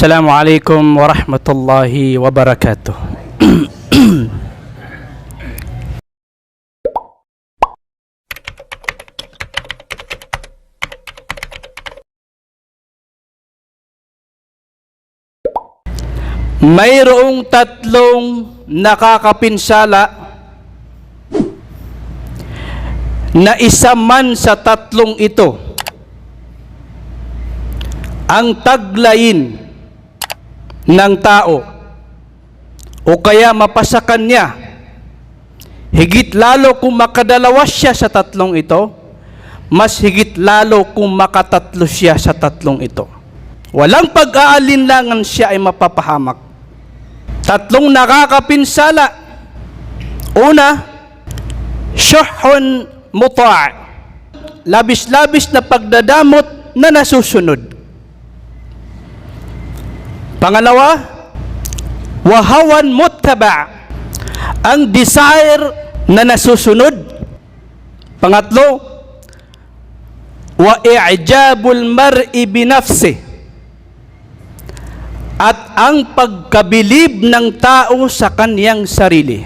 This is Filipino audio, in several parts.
Assalamualaikum warahmatullahi wabarakatuh. Mayroong tatlong nakakapinsala na isa man sa tatlong ito ang taglayin ng tao o kaya mapasakan niya, higit lalo kung makadalawa siya sa tatlong ito, mas higit lalo kung makatatlo siya sa tatlong ito. Walang pag-aalinlangan siya ay mapapahamak. Tatlong nakakapinsala. Una, syuhun muta', labis-labis na pagdadamot na nasusunod. Pangalawa, wahawan muttaba', ang desire na nasusunod. Pangatlo, wa i'jabul mar'i binafsi, at ang pagkabilib ng tao sa kaniyang sarili.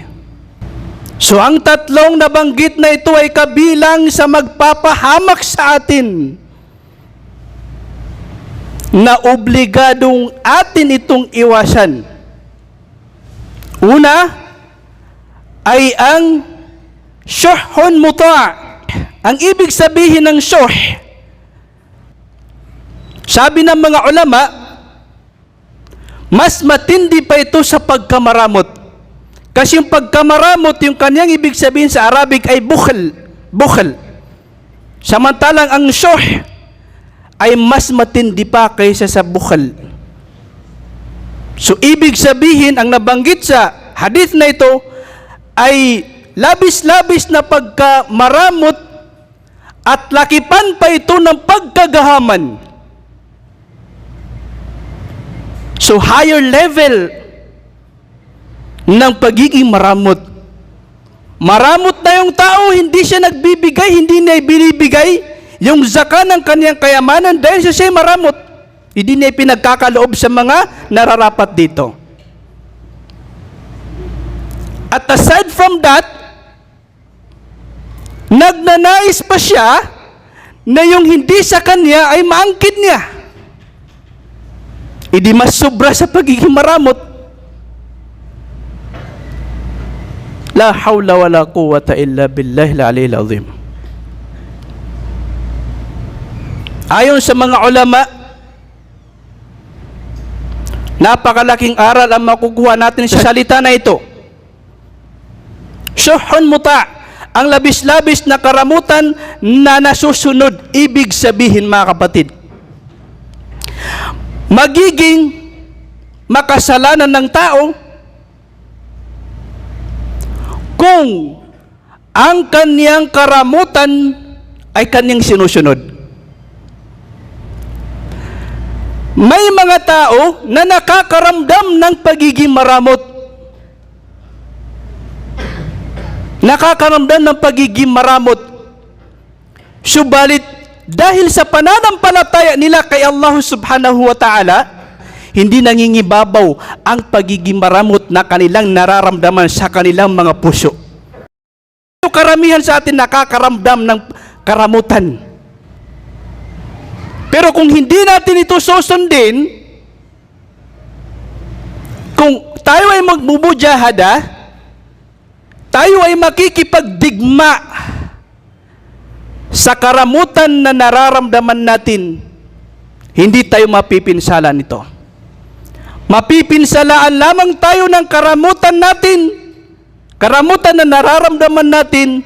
So ang tatlong nabanggit na ito ay kabilang sa magpapahamak sa atin na obligadong atin itong iwasan. Una ay ang syuhun muta'. Ang ibig sabihin ng syuh, sabi ng mga ulama, mas matindi pa ito sa pagkamaramot. Kasi yung pagkamaramot, yung kanyang ibig sabihin sa Arabic ay bukhl. Samantalang ang syuh ay mas matindi pa kaysa sa bukhl. So ibig sabihin, ang nabanggit sa hadith na ito ay labis-labis na pagkamaramot at lakipan pa ito ng pagkagahaman. So higher level ng pagiging maramot. Maramot na yung tao, hindi siya nagbibigay, hindi niya binibigay yung zakat ng kaniyang kayamanan dahil siya maramot. Hindi niya pinagkakaloob sa mga nararapat dito. At aside from that, nagnanais pa siya na yung hindi sa kanya ay maangkin niya. Hindi mas sobra sa pagiging maramot. La hawla wa la quwwata illa billahil aliyyil azim. Ayon sa mga ulama, napakalaking aral ang makukuha natin sa salita na ito. Syuhun muta', ang labis-labis na karamutan na nasusunod. Ibig sabihin, mga kapatid, magiging makasalanan ng tao kung ang kaniyang karamutan ay kaniyang sinusunod. May mga tao na nakakaramdam ng pagiging maramot. Nakakaramdam ng pagiging maramot. Subalit, dahil sa pananampalataya nila kay Allah subhanahu wa ta'ala, hindi nangingibabaw ang pagiging maramot na kanilang nararamdaman sa kanilang mga puso. Karamihan sa atin nakakaramdam ng karamutan. Pero kung hindi natin ito susundin, kung tayo ay magbubujahada, tayo ay makikipagdigma sa karamutan na nararamdaman natin, hindi tayo mapipinsala nito. Mapipinsalaan lamang tayo ng karamutan natin, karamutan na nararamdaman natin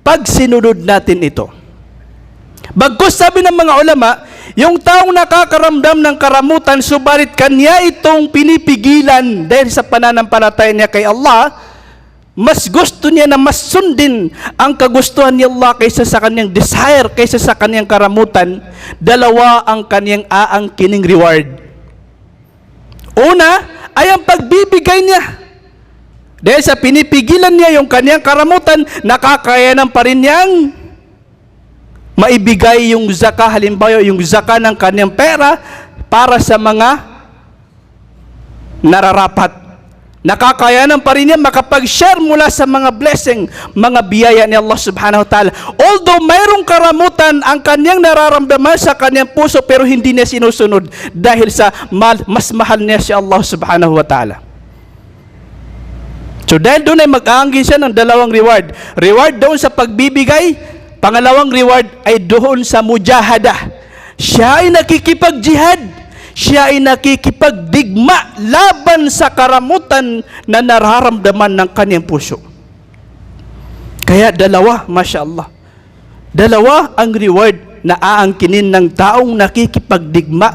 pag sinunod natin ito. Bagkus sabi ng mga ulama, yung taong nakakaramdam ng karamutan, subalit kanya itong pinipigilan dahil sa pananampalataya niya kay Allah, mas gusto niya na mas sundin ang kagustuhan ni Allah kaysa sa kanyang desire, kaysa sa kanyang karamutan. Dalawa ang kanyang aangkining reward. Una ay ang pagbibigay niya. Dahil sa pinipigilan niya yung kanyang karamutan, nakakayanan pa rin niyang maibigay yung zakah, halimbawa yung zakah ng kanyang pera para sa mga nararapat. Nakakayanan pa rin niya makapag-share mula sa mga blessing, mga biyaya ni Allah subhanahu wa ta'ala. Although mayroong karamutan ang kanyang nararamdaman sa kanyang puso, pero hindi niya sinusunod dahil sa mas mahal niya si Allah subhanahu wa ta'ala. So dahil doon ay mag-aangkin siya ng dalawang reward. Reward doon sa pagbibigay, pangalawang reward ay doon sa mujahadah. Siya ay nakikipag-jihad. Siya ay nakikipagdigma laban sa karamutan na nararamdaman ng kanyang puso. Kaya dalawa, Masya Allah. Dalawa ang reward na aangkinin ng taong nakikipagdigma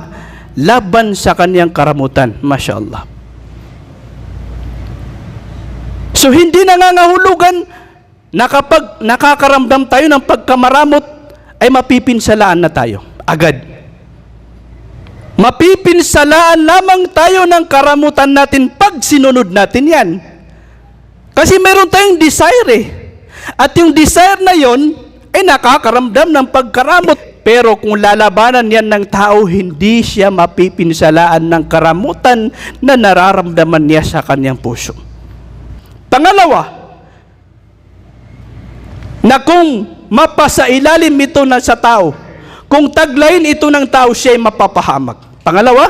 laban sa kanyang karamutan. Masya Allah. So hindi nangangahulugan na kapag nakakaramdam tayo ng pagkamaramot ay mapipinsalaan na tayo agad. Mapipinsalaan lamang tayo ng karamutan natin pag sinunod natin yan. Kasi meron tayong desire eh. At yung desire na yon ay nakakaramdam ng pagkaramot. Pero kung lalabanan yan ng tao, hindi siya mapipinsalaan ng karamutan na nararamdaman niya sa kanyang puso. Pangalawa, na kung mapasailalim ito na sa tao, kung taglayin ito ng tao, siya ay mapapahamak. Pangalawa,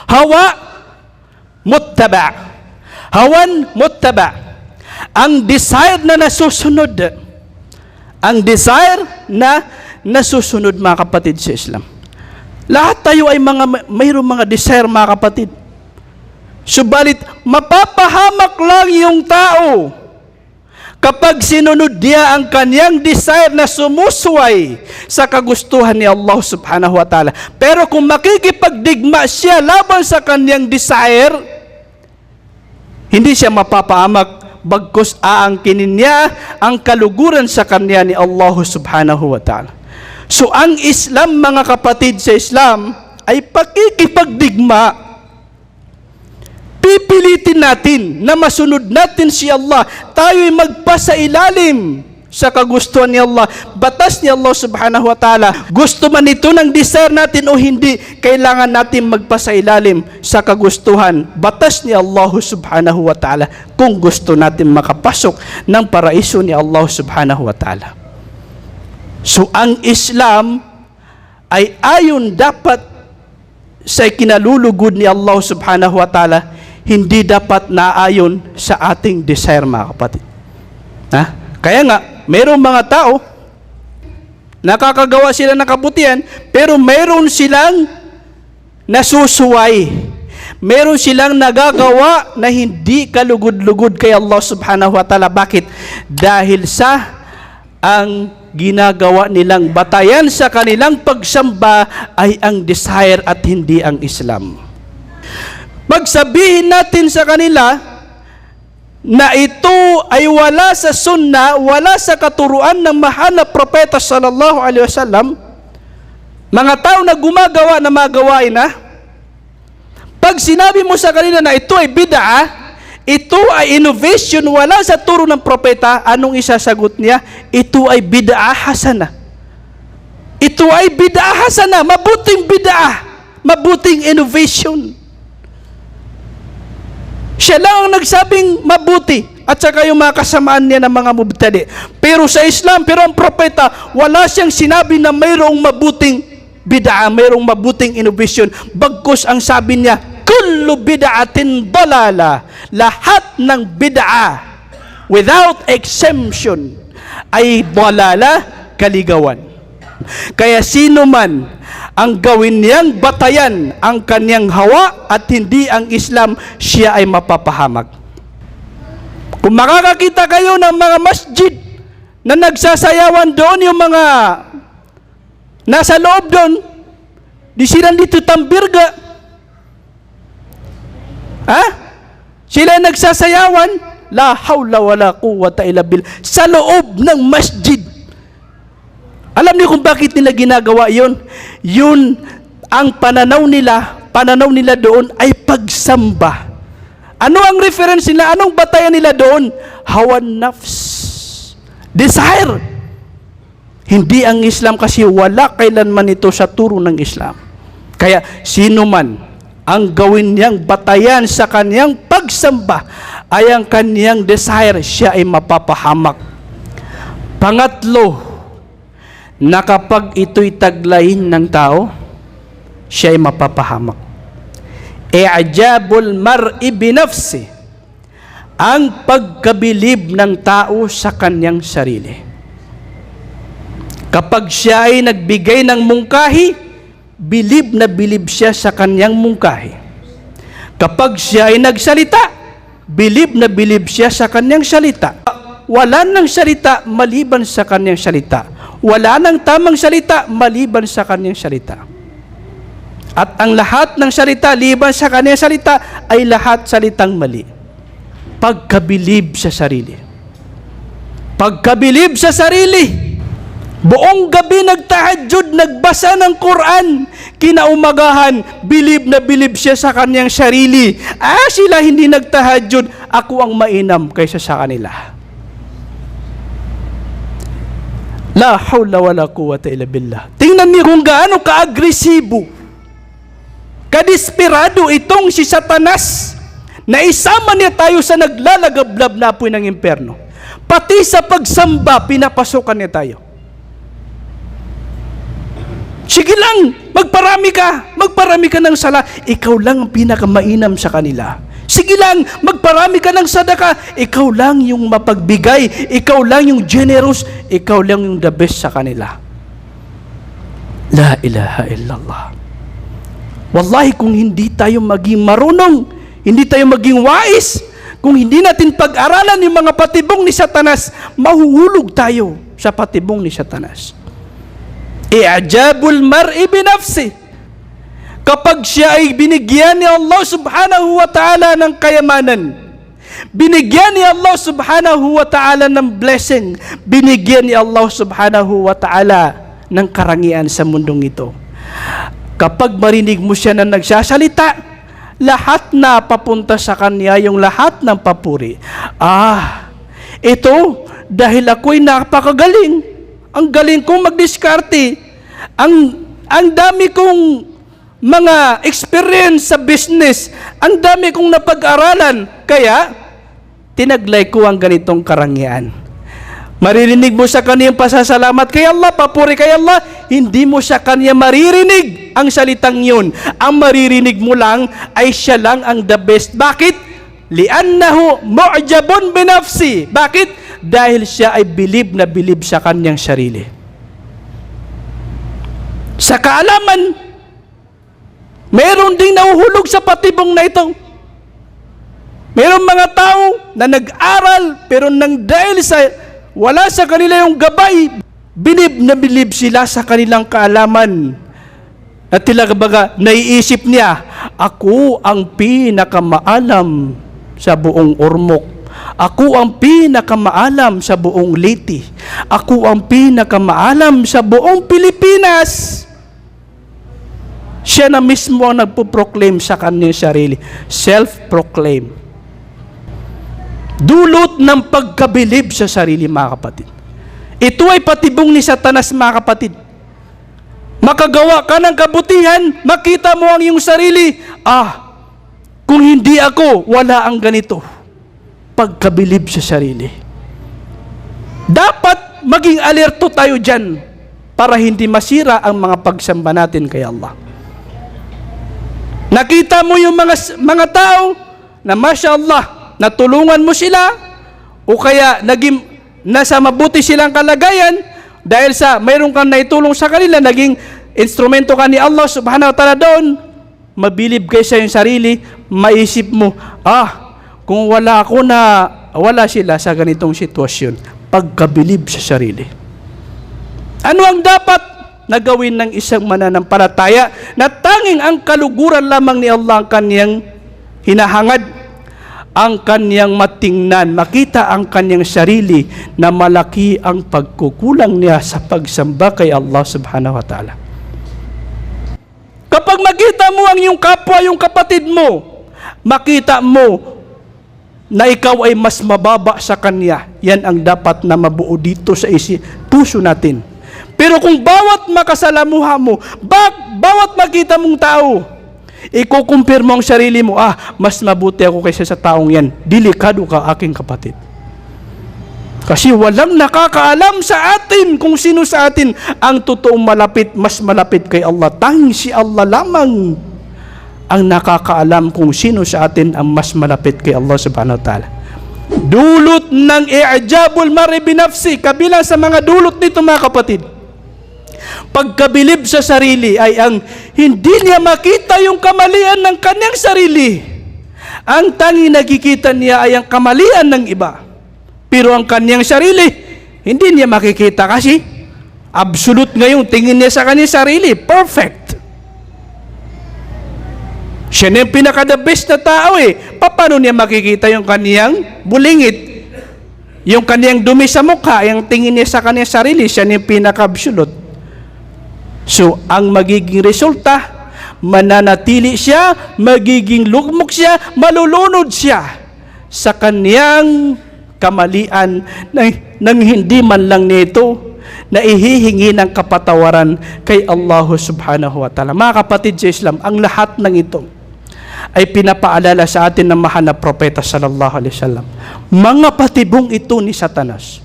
hawa muttaba. Hawan muttaba. Ang desire na nasusunod. Ang desire na nasusunod, mga kapatid sa Islam. Lahat tayo ay mayroong mga desire, mga kapatid. Subalit, mapapahamak lang yung tao kapag sinunod niya ang kanyang desire na sumusuway sa kagustuhan ni Allah subhanahu wa ta'ala. Pero kung makikipagdigma siya laban sa kanyang desire, hindi siya mapapahamak, bagkus aangkinin niya ang kaluguran sa kanya ni Allah subhanahu wa ta'ala. So ang Islam, mga kapatid sa Islam, ay pakikipagdigma. Pipilitin natin na masunod natin si Allah. Tayo'y magpasailalim sa kagustuhan ni Allah, batas ni Allah subhanahu wa ta'ala. Gusto man ito ng desire natin o hindi, kailangan natin magpasailalim sa kagustuhan, batas ni Allah subhanahu wa ta'ala, kung gusto natin makapasok ng paraiso ni Allah subhanahu wa ta'ala. So ang Islam ay ayon dapat sa kinalulugod ni Allah subhanahu wa ta'ala, hindi dapat naayon sa ating desire, mga kapatid. Kaya nga, mayroong mga tao, nakakagawa sila ng kabutihan, pero mayroon silang nasusuway. Mayroon silang nagagawa na hindi kalugod-lugod kay Allah subhanahu wa ta'ala. Bakit? Dahil sa ang ginagawa nilang batayan sa kanilang pagsamba ay ang desire at hindi ang Islam. Magsabihin natin sa kanila na ito ay wala sa sunna, wala sa katuruan ng mahal na propeta sallallahu alaihi wasallam, mga tao na gumagawa na magawain na, pag sinabi mo sa kanila na ito ay bid'ah, ito ay innovation, wala sa turo ng propeta, anong isasagot niya? Ito ay bid'ah hasana. Ito ay bid'ah hasana, mabuting bid'ah, mabuting innovation. Siya lang ang nagsabing mabuti at saka yung mga kasamaan niya ng mga mubtadi. Pero sa Islam, pero ang propeta, wala siyang sinabi na mayroong mabuting bid'a, mayroong mabuting innovation. Bagkus ang sabi niya, kullu bid'atin dalala. Lahat ng bid'a, without exemption, ay dalala, kaligawan. Kaya sino man ang gawin niyang batayan ang kanyang hawa at hindi ang Islam, siya ay mapapahamak. Kung makakakita kayo ng mga masjid na nagsasayawan doon, yung mga nasa loob doon, di sila dito tambirga. Sila nagsasayawan, la hawla wala quwwata illa billah, sa loob ng masjid. Alam niyo kung bakit nila ginagawa yun? Yun, ang pananaw nila doon ay pagsamba. Ano ang reference nila? Anong batayan nila doon? Hawan nafs. Desire. Hindi ang Islam, kasi wala kailanman ito sa turo ng Islam. Kaya sino man ang gawin niyang batayan sa kaniyang pagsamba ay ang kaniyang desire, siya ay mapapahamak. Pangatlo, na kapag ito'y taglayin ng tao, siya ay mapapahamak. I'jabul mar'i binafsi, ang pagkabilib ng tao sa kaniyang sarili. Kapag siya ay nagbigay ng mungkahi, bilib na bilib siya sa kanyang mungkahi. Kapag siya ay nagsalita, bilib na bilib siya sa kanyang salita. Wala nang salita maliban sa kanyang salita. Wala nang tamang salita maliban sa kanyang salita. At ang lahat ng salita liban sa kanyang salita ay lahat salitang mali. Pagkabilib sa sarili. Pagkabilib sa sarili. Buong gabi nagtahajjud, nagbasa ng Quran. Kinaumagahan, bilib na bilib siya sa kanyang sarili. Sila hindi nagtahajjud, ako ang mainam kaysa sa kanila. La hawla wala quwwata illa billah. Tingnan niyo kung gaano ka-agresibo, kadesperado itong si Satanas na isama niya tayo sa naglalagablab na apoy ng impyerno. Pati sa pagsamba, pinapasukan niya tayo. Sige lang, magparami ka ng sala, ikaw lang ang pinakamainam sa kanila. Sige lang, magparami ka ng sadaka, ikaw lang yung mapagbigay, ikaw lang yung generous, ikaw lang yung the best sa kanila. La ilaha illallah. Wallahi, kung hindi tayo maging marunong, hindi tayo maging wais, kung hindi natin pag-aralan yung mga patibong ni Satanas, mahuhulog tayo sa patibong ni Satanas. I'jabul mar'i binafsi. Kapag siya ay binigyan ni Allah subhanahu wa ta'ala ng kayamanan, binigyan ni Allah subhanahu wa ta'ala ng blessing, binigyan ni Allah subhanahu wa ta'ala ng karangian sa mundong ito. Kapag marinig mo siya na nagsasalita, lahat na papunta sa kanya, yung lahat ng papuri. Ito, dahil ako'y napakagaling. Ang galing kong magdiskarte. Ang dami kong mga experience sa business. Ang dami kong napag-aralan. Kaya, tinaglay ko ang ganitong karangyaan. Maririnig mo sa kaniyang pasasalamat kay Allah, papuri kay Allah, hindi mo sa kanya maririnig ang salitang yun. Ang maririnig mo lang ay siya lang ang the best. Bakit? Li'annahu mu'jabun binafsi. Bakit? Dahil siya ay bilib na bilib sa kanyang sarili. Sa kaalaman, meron ding nahuhulog sa patibong na ito. Meron mga tao na nag-aral, pero nang dahil sa wala sa kanila yung gabay, bilib na bilib sila sa kanilang kaalaman. At baga, naiisip niya, ako ang pinakamaalam sa buong Ormoc. Ako ang pinakamaalam sa buong Leyte. Ako ang pinakamaalam sa buong Pilipinas. Siya na mismo ang nagpo-proclaim sa kanyang sarili. Self-proclaim. Dulot ng pagkabilib sa sarili, mga kapatid. Ito ay patibong ni Satanas, mga kapatid. Makagawa ka ng kabutihan, makita mo ang iyong sarili. Kung hindi ako, wala ang ganito. Pagkabilib sa sarili. Dapat maging alerto tayo dyan para hindi masira ang mga pagsamba natin kay Allah. Nakita mo yung mga tao na Masya Allah, natulungan mo sila o kaya nasa mabuti silang kalagayan dahil sa mayroon kang naitulong sa kanila, naging instrumento ka ni Allah subhanahu wa ta'ala doon, mabilib kayo sa iyong sarili, maisip mo, kung wala ako na wala sila sa ganitong sitwasyon, pagkabilib sa sarili. Ano ang dapat na gawin ng isang mananampalataya na tanging ang kaluguran lamang ni Allah ang kanyang hinahangad, ang kanyang matingnan, makita ang kanyang sarili na malaki ang pagkukulang niya sa pagsamba kay Allah subhanahu wa ta'ala. Kapag makita mo ang iyong kapwa, yung kapatid mo, makita mo na ikaw ay mas mababa sa kanya, yan ang dapat na mabuo dito sa puso natin. Pero kung bawat makasalamuha mo, bawat makita mong tao, Iko-compare mo ang sarili mo, mas mabuti ako kaysa sa taong yan. Delikado ka, aking kapatid. Kasi walang nakakaalam sa atin kung sino sa atin ang totoong malapit, mas malapit kay Allah. Tanging si Allah lamang ang nakakaalam kung sino sa atin ang mas malapit kay Allah subhanahu wa ta'ala. Dulot ng i'jabul mar'i binafsi, kabilang sa mga dulot nito mga kapatid, pagkabilib sa sarili ay ang hindi niya makita yung kamalian ng kanyang sarili. Ang tanging nakikita niya ay ang kamalian ng iba. Pero ang kanyang sarili, hindi niya makikita kasi absolute ngayon tingin niya sa kanyang sarili. Perfect. Siya na yung pinaka-the best na tao Paano niya makikita yung kanyang bulingit? Yung kanyang dumi sa mukha, yung tingin niya sa kanyang sarili, siya na yung pinaka-absolute. So, ang magiging resulta, mananatili siya, magiging lugmok siya, malulunod siya sa kaniyang kamalian nang hindi man lang nito na ihihingi ng kapatawaran kay Allah subhanahu wa ta'ala. Mga kapatid sa Islam, ang lahat ng ito ay pinapaalala sa atin ng mahal na propeta sallallahu alaihi wasallam. Mga patibong ito ni Satanas.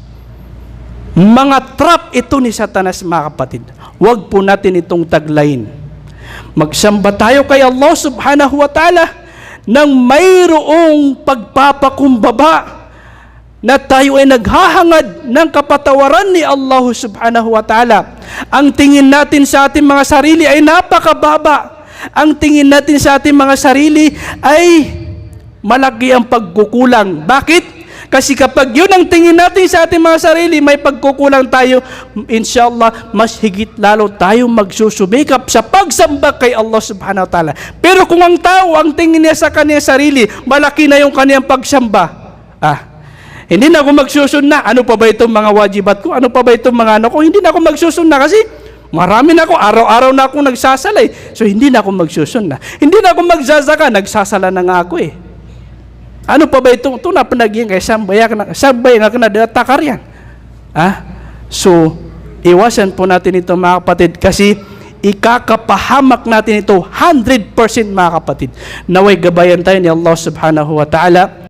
Mga trap ito ni Satanas, mga kapatid. Huwag po natin itong taglayin. Magsamba tayo kay Allah subhanahu wa ta'ala nang mayroong pagpapakumbaba na tayo ay naghahangad ng kapatawaran ni Allah subhanahu wa ta'ala. Ang tingin natin sa ating mga sarili ay napakababa. Ang tingin natin sa ating mga sarili ay malaki ang pagkukulang. Bakit? Kasi kapag yun ang tingin natin sa ating mga sarili, may pagkukulang tayo, inshallah, mas higit lalo tayo magsusumikap sa pagsamba kay Allah subhanahu wa ta'ala. Pero kung ang tao, ang tingin niya sa kanyang sarili, malaki na yung kanyang pagsamba, hindi na ako magsusunna. Ano pa ba itong mga wajibat ko? Ano pa ba itong mga ano ko? Hindi na ako magsusunna kasi marami na ako, araw-araw na akong nagsasalay. So hindi na ako magsusunna. Hindi na ako magsasaka, nagsasala na nga ako Ano pa ba itong na panaging kay sambay nga na datakar yan. So, iwasan po natin ito mga kapatid kasi ikakapahamak natin ito 100% mga kapatid. Naway gabayan tayo ni Allah subhanahu wa ta'ala